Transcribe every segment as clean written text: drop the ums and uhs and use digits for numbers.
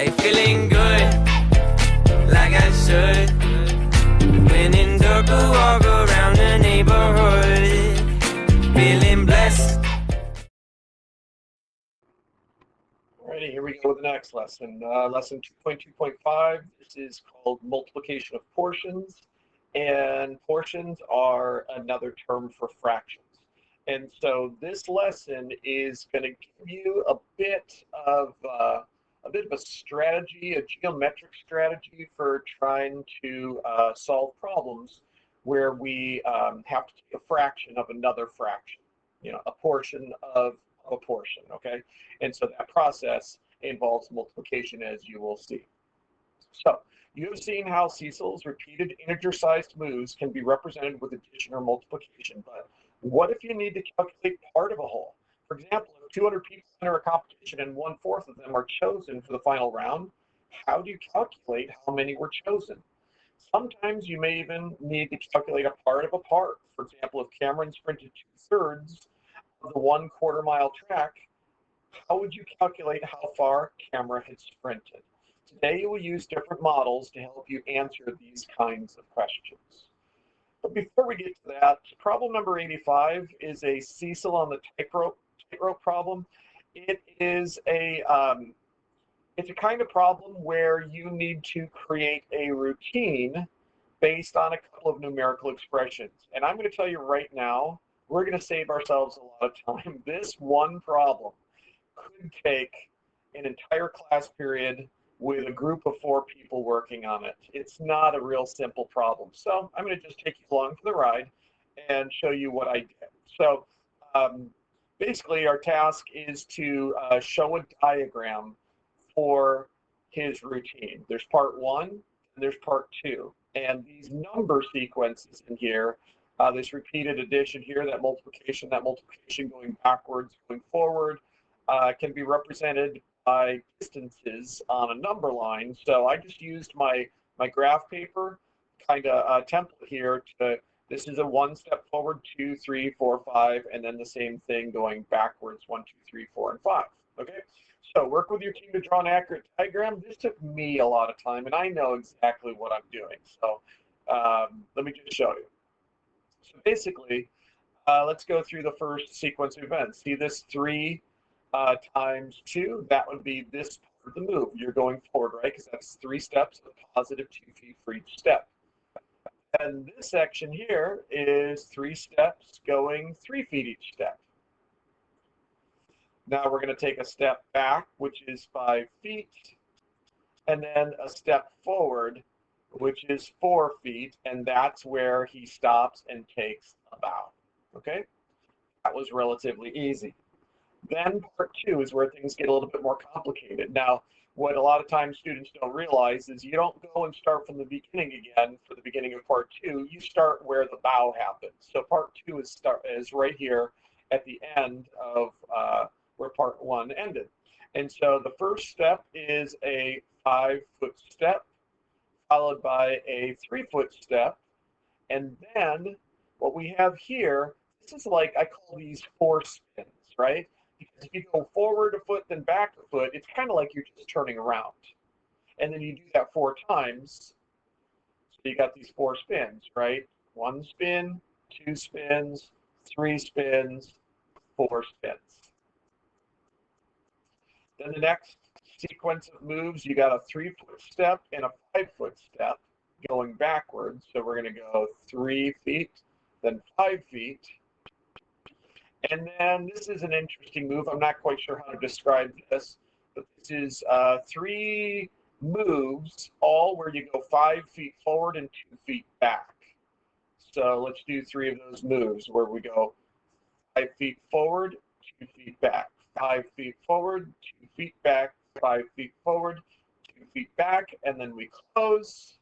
Hey, feeling good, like I should. When in dark, walk around the neighborhood, feeling blessed. Alrighty, here we go with the next lesson. Lesson 2.2.5. This is called multiplication of portions, and portions are another term for fractions. And so this lesson is going to give you a bit of a strategy, a geometric strategy for trying to solve problems where we have to take a fraction of another fraction, a portion of a portion, okay? And so that process involves multiplication, as you will see. So you have seen how Cecil's repeated integer-sized moves can be represented with addition or multiplication, but what if you need to calculate part of a whole? For example, if 200 people enter a competition and 1/4 of them are chosen for the final round, how do you calculate how many were chosen? Sometimes you may even need to calculate a part of a part. For example, if Cameron sprinted 2/3 of the 1/4 mile track, how would you calculate how far Cameron had sprinted? Today, you will use different models to help you answer these kinds of questions. But before we get to that, problem number 85 is a Cecil on the tightrope problem. It is it's a kind of problem where you need to create a routine based on a couple of numerical expressions. And I'm going to tell you right now, we're going to save ourselves a lot of time. This one problem could take an entire class period with a group of 4 people working on it. It's not a real simple problem. So I'm going to just take you along for the ride and show you what I did. So basically our task is to show a diagram for his routine. There's part 1 and there's part 2. And these number sequences in here, this repeated addition here, that multiplication going backwards, going forward, can be represented by distances on a number line. So I just used my graph paper kind of template here this is a 1 step forward, 2, 3, 4, 5, and then the same thing going backwards, 1, 2, 3, 4, and 5. Okay, so work with your team to draw an accurate diagram. This took me a lot of time, and I know exactly what I'm doing. So let me just show you. So basically, let's go through the first sequence of events. See this 3 times 2, that would be this part of the move. You're going forward, right? Because that's 3 steps of positive 2 feet for each step. And this section here is 3 steps going 3 feet each step. Now we're going to take a step back, which is 5 feet, and then a step forward, which is 4 feet, and that's where he stops and takes a bow. Okay? That was relatively easy. Then part 2 is where things get a little bit more complicated. Now, what a lot of times students don't realize is you don't go and start from the beginning again for the beginning of part 2. You start where the bow happens. So part 2 is right here at the end of where part 1 ended. And so the first step is a 5-foot step, followed by a 3-foot step. And then what we have here, this is like, I call these 4 spins, right? Because if you go forward a foot, then back a foot, it's kind of like you're just turning around. And then you do that 4 times. So you got these 4 spins, right? 1 spin, 2 spins, 3 spins, 4 spins. Then the next sequence of moves, you got a 3-foot step and a 5-foot step going backwards. So we're going to go 3 feet, then 5 feet. And then this is an interesting move. I'm not quite sure how to describe this, but this is 3 moves, all where you go 5 feet forward and 2 feet back. So let's do 3 of those moves where we go 5 feet forward, 2 feet back, 5 feet forward, 2 feet back, 5 feet forward, 2 feet back, and then we close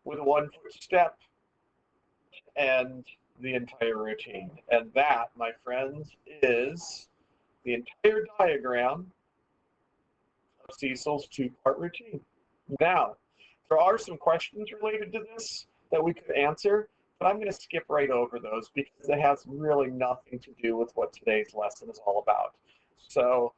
with a 1-foot step and the entire routine. And that, my friends, is the entire diagram of Cecil's 2-part routine. Now, there are some questions related to this that we could answer, but I'm going to skip right over those because it has really nothing to do with what today's lesson is all about. So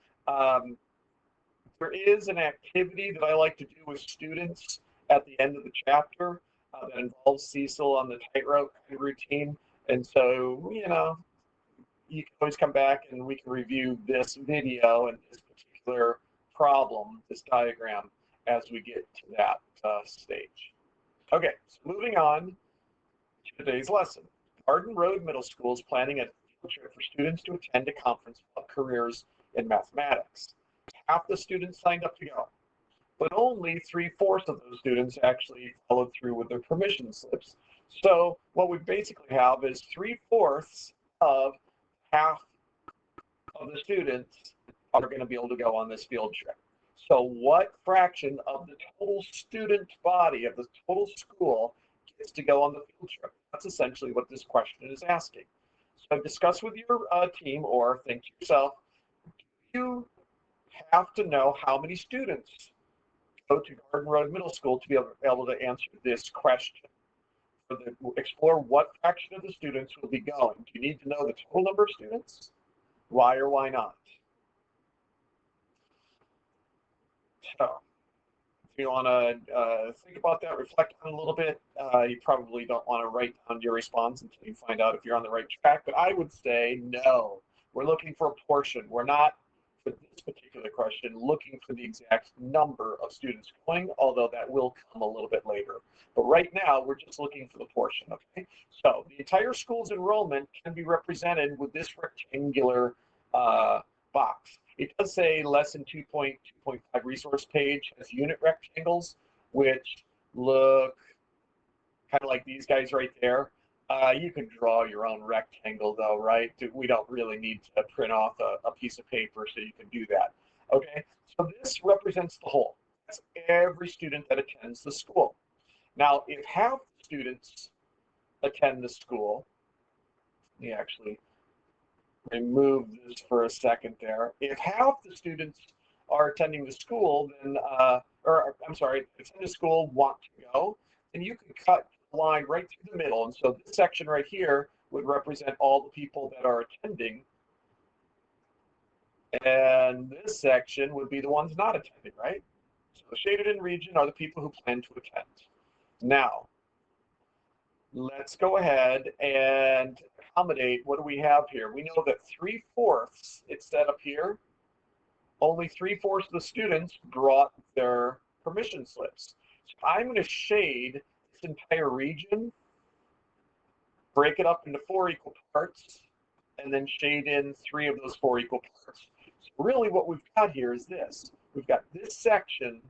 There is an activity that I like to do with students at the end of the chapter that involves Cecil on the tightrope routine. And so, you can always come back and we can review this video and this particular problem, this diagram, as we get to that stage. Okay, so moving on to today's lesson. Garden Road Middle School is planning a field trip for students to attend a conference about careers in mathematics. Half the students signed up to go, but only 3/4 of those students actually followed through with their permission slips. So what we basically have is 3/4 of half of the students are going to be able to go on this field trip. So what fraction of the total student body of the total school gets to go on the field trip? That's essentially what this question is asking. So discuss with your team or think to yourself, you have to know how many students go to Garden Road Middle School to be able to answer this question. Explore what fraction of the students will be going. Do you need to know the total number of students? Why or why not? So, if you want to think about that, reflect on it a little bit. You probably don't want to write down your response until you find out if you're on the right track. But I would say no. We're looking for a portion. We're not, for this particular question, looking for the exact number of students going, although that will come a little bit later. But right now, we're just looking for the portion, okay? So the entire school's enrollment can be represented with this rectangular box. It does say lesson 2.2.5 resource page has unit rectangles, which look kind of like these guys right there. You can draw your own rectangle though, right? We don't really need to print off a piece of paper so you can do that. Okay, so this represents the whole. That's every student that attends the school. Now, if half the students attend the school, let me actually remove this for a second there. If half the students are attending the school, then, or I'm sorry, attend the school, want to go, then you can cut the line right through the middle. And so this section right here would represent all the people that are attending. And this section would be the ones not attending, right? So the shaded in region are the people who plan to attend. Now, let's go ahead and accommodate. What do we have here? We know that 3/4, it's set up here, only 3/4 of the students brought their permission slips. So I'm going to shade this entire region, break it up into 4 equal parts, and then shade in 3 of those 4 equal parts. So really what we've got here is this. We've got this section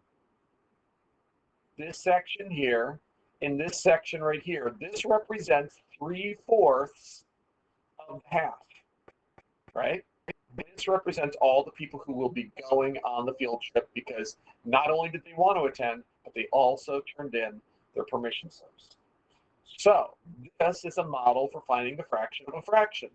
here, in this section right here. This represents 3/4 of half, right? This represents all the people who will be going on the field trip because not only did they want to attend, but they also turned in their permission slips. So this is a model for finding the fraction of a fraction.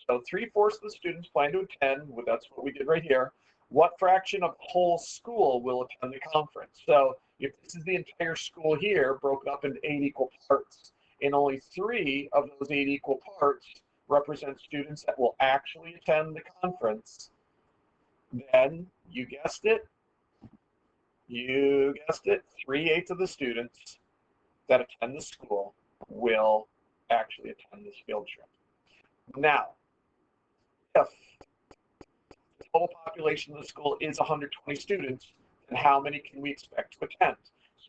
So 3/4 of the students plan to attend, well, that's what we did right here. What fraction of the whole school will attend the conference? So if this is the entire school here, broken up into 8 equal parts, and only 3 of those 8 equal parts represent students that will actually attend the conference, then you guessed it, 3/8 of the students that attend the school will actually attend this field trip. Now, if the total population of the school is 120 students, then how many can we expect to attend?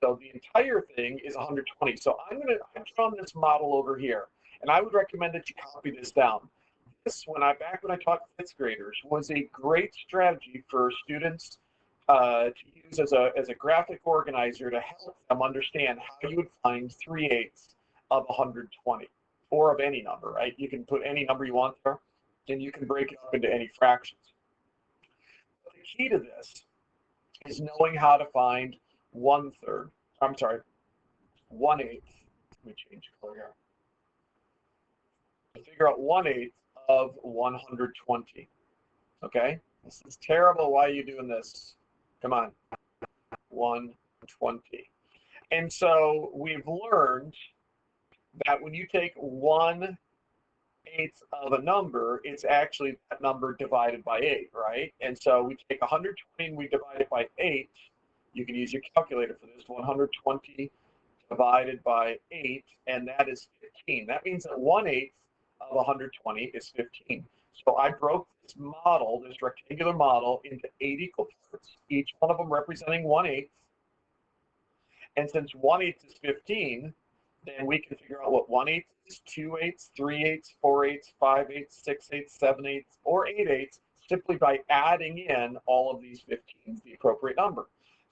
So the entire thing is 120. So I've drawn this model over here, and I would recommend that you copy this down. This, back when I taught 5th graders, was a great strategy for students to use as a graphic organizer to help them understand how you would find 3/8 of 120, or of any number, right? You can put any number you want there, and you can break it up into any fractions. But the key to this is knowing how to find 1/8. Let me change color here. To figure out 1/8 of 120. Okay, this is terrible. Why are you doing this? Come on, 120. And so we've learned that when you take 1 1/8 of a number, it's actually that number divided by 8, right? And so we take 120 and we divide it by 8. You can use your calculator for this. 120 divided by 8, and that is 15. That means that 1/8 of 120 is 15. So I broke this model, this rectangular model, into 8 equal parts, each one of them representing 1/8. And since 1/8 is 15, then we can figure out what 1/8 is: 2/8, 3/8, 4/8, 5/8, 6/8, 7/8, or 8/8, simply by adding in all of these 15s, the appropriate number.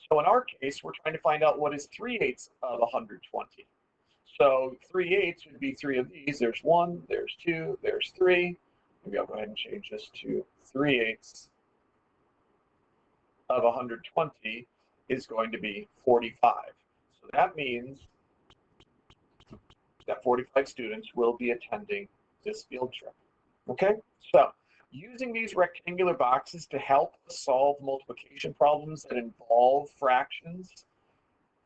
So in our case, we're trying to find out what is 3/8 of 120. So 3/8 would be 3 of these. There's 1, there's 2, there's 3. Maybe I'll go ahead and change this to 3/8 of 120 is going to be 45. So that means that 45 students will be attending this field trip. Okay, so using these rectangular boxes to help us solve multiplication problems that involve fractions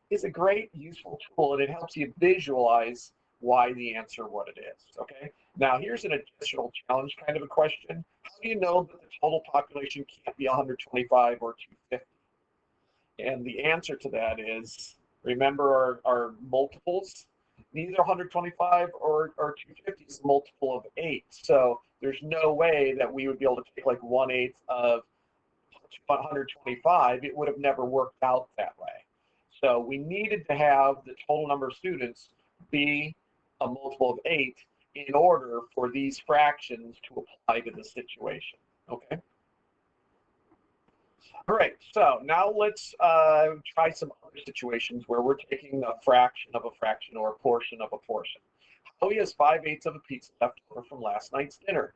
is a great, useful tool, and it helps you visualize why the answer what it is. Okay, now here's an additional challenge kind of a question. How do you know that the total population can't be 125 or 250? And the answer to that is, remember our multiples? Neither 125 or 250 is a multiple of 8. So there's no way that we would be able to take like 1/8 of 125. It would have never worked out that way. So we needed to have the total number of students be a multiple of 8 in order for these fractions to apply to the situation. Okay. All right, so now let's try some other situations where we're taking a fraction of a fraction or a portion of a portion. Howie has 5/8 of a pizza left over from last night's dinner.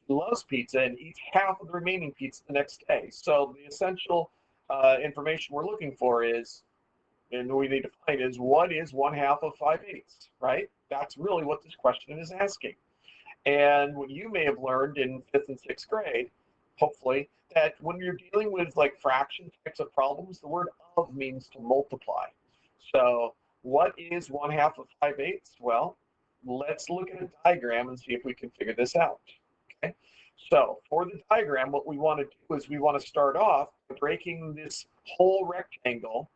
He loves pizza and eats half of the remaining pizza the next day. So the essential information we're looking for is, and we need to find, is what is 1/2 of 5/8, right? That's really what this question is asking. And what you may have learned in 5th and 6th grade, hopefully, that when you're dealing with like fraction types of problems, the word of means to multiply. So what is 1/2 of 5/8? Well, let's look at a diagram and see if we can figure this out. Okay. So for the diagram, what we want to do is we want to start off by breaking this whole rectangle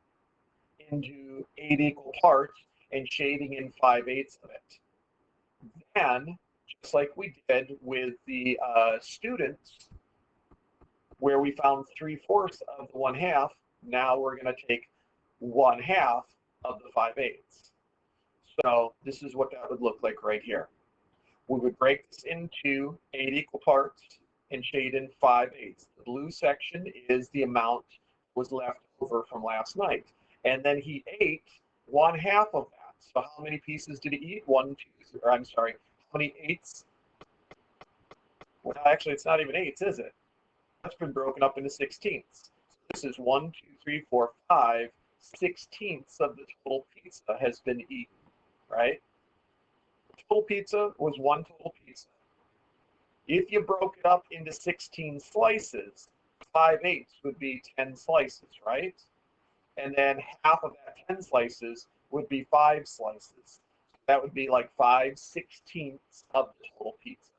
into 8 equal parts and shading in 5/8 of it. Then, just like we did with the students, where we found 3/4 of the 1/2, now we're going to take 1/2 of the 5/8. So this is what that would look like right here. We would break this into 8 equal parts and shade in 5/8. The blue section is the amount was left over from last night. And then he ate 1/2 of that. So how many pieces did he eat? 1, 2, or I'm sorry, how many eighths? Well, actually, it's not even eighths, is it? That's been broken up into 16ths. So this is 1, 2, 3, 4, 5. 16ths of the total pizza has been eaten, right? The total pizza was one total pizza. If you broke it up into 16 slices, 5/8 would be 10 slices, right? And then half of that 10 slices would be 5 slices. That would be like 5/16ths of the total pizza.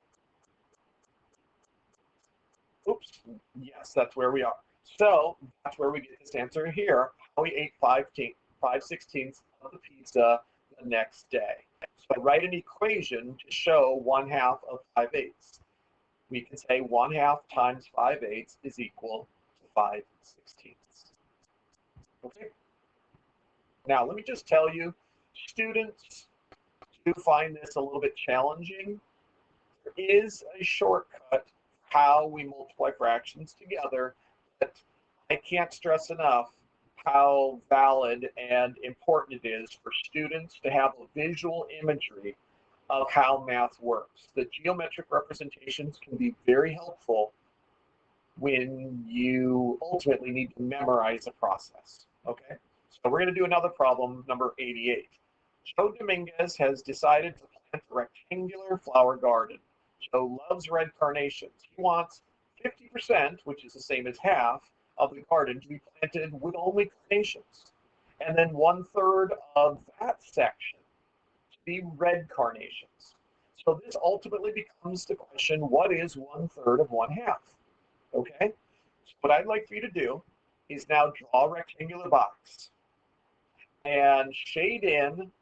Oops, yes, that's where we are. So that's where we get this answer here. We ate 5/16ths of the pizza the next day. So I write an equation to show 1/2 of 5/8. We can say 1/2 times 5/8 is equal to 5/16. Okay. Now let me just tell you, students do find this a little bit challenging. There is a shortcut how we multiply fractions together, but I can't stress enough how valid and important it is for students to have a visual imagery of how math works. The geometric representations can be very helpful when you ultimately need to memorize a process. Okay, so we're going to do another problem, number 88. Joe Dominguez has decided to plant a rectangular flower garden. Joe loves red carnations. He wants 50%, which is the same as half, of the garden to be planted with only carnations. And then 1/3 of that section to be red carnations. So So this ultimately becomes the question, what is 1/3 of 1/2? Okay, so what I'd like for you to do is now draw a rectangular box and shade in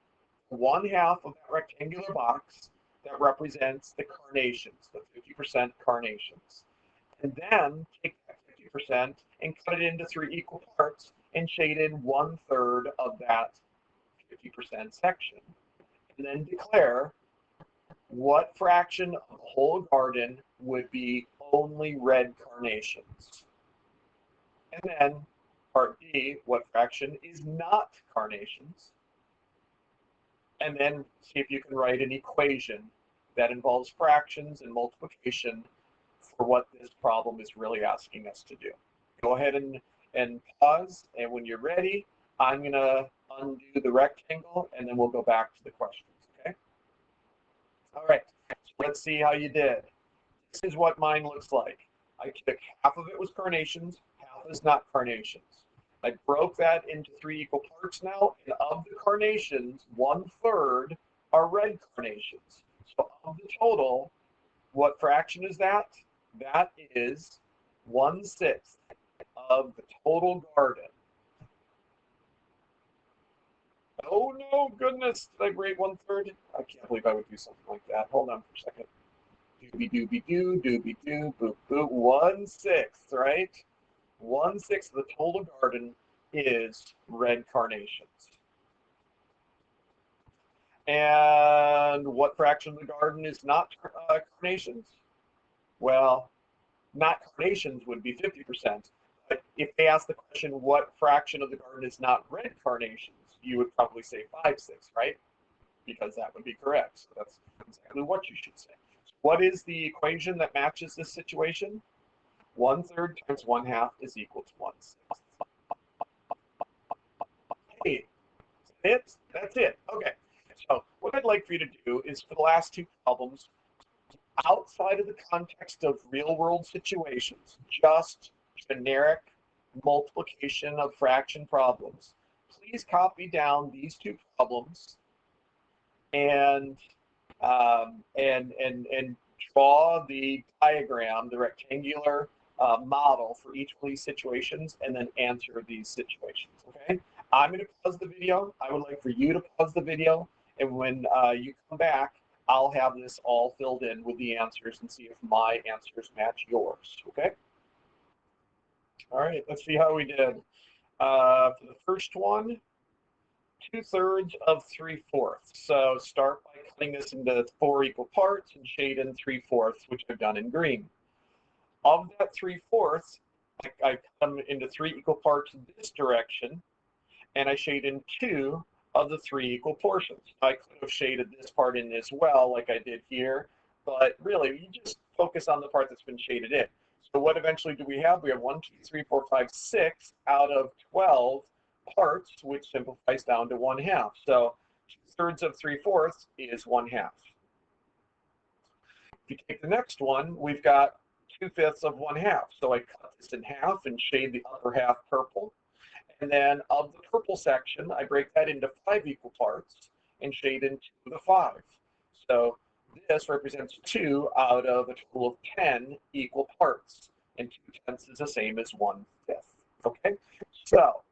1/2 of that rectangular box that represents the carnations, the 50% carnations. And then take that 50% and cut it into 3 equal parts and shade in 1/3 of that 50% section. And then declare what fraction of the whole garden would be only red carnations. And then part D, what fraction is not carnations. And then see if you can write an equation that involves fractions and multiplication for what this problem is really asking us to do. Go ahead and pause, and when you're ready, I'm going to undo the rectangle, and then we'll go back to the questions, okay? All right, so let's see how you did. This is what mine looks like. I took half of it was carnations, half is not carnations. I broke that into 3 equal parts now, and of the carnations, 1/3 are red carnations. So of the total, what fraction is that? That is 1/6 of the total garden. Oh no, goodness, did I grade 1/3? I can't believe I would do something like that. Hold on for a second. Doobie doobie doo, doobie doo, boop boop. 1/6, right? 1/6 of the total garden is red carnations. And what fraction of the garden is not carnations? Well, not carnations would be 50%. But if they ask the question, what fraction of the garden is not red carnations, you would probably say 5/6, right? Because that would be correct. So that's exactly what you should say. So what is the equation that matches this situation? 1/3 times 1/2 is equal to 1/6. Hey, that's it. Okay. So what I'd like for you to do is for the last 2 problems, outside of the context of real-world situations, just generic multiplication of fraction problems, please copy down these 2 problems and draw the diagram, the rectangular model for each of these situations, and then answer these situations. Okay, I'm going to pause the video. I would like for you to pause the video, and when you come back, I'll have this all filled in with the answers and see if my answers match yours. Okay. All right, let's see how we did. For the first one, 2/3 of 3/4. So start by cutting this into 4 equal parts and shade in 3/4, which I've done in green. Of that 3/4, I cut them into 3 equal parts in this direction, and I shade in 2 of the 3 equal portions. I could have shaded this part in as well, like I did here, but really, you just focus on the part that's been shaded in. So what eventually do we have? We have 1, 2, 3, 4, 5, 6 out of 12 parts, which simplifies down to 1/2. So 2/3 of 3/4 is 1/2. If you take the next one, we've got 2/5 of 1/2. So I cut this in half and shade the upper half purple. And then of the purple section, I break that into 5 equal parts and shade in 2 of the 5. So this represents 2 out of a total of 10 equal parts. And 2/10 is the same as 1/5. Okay, so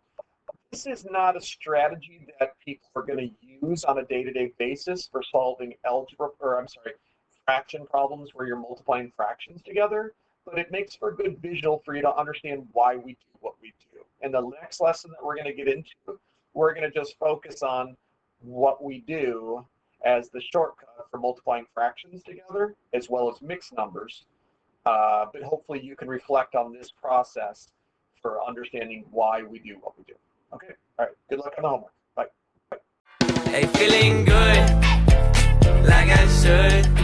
this is not a strategy that people are going to use on a day-to-day basis for solving fraction problems where you're multiplying fractions together, but it makes for a good visual for you to understand why we do what we do. And the next lesson that we're going to get into, we're going to just focus on what we do as the shortcut for multiplying fractions together, as well as mixed numbers. But hopefully you can reflect on this process for understanding why we do what we do. Okay, all right, good luck on the homework. Bye. Hey, feeling good, like I should.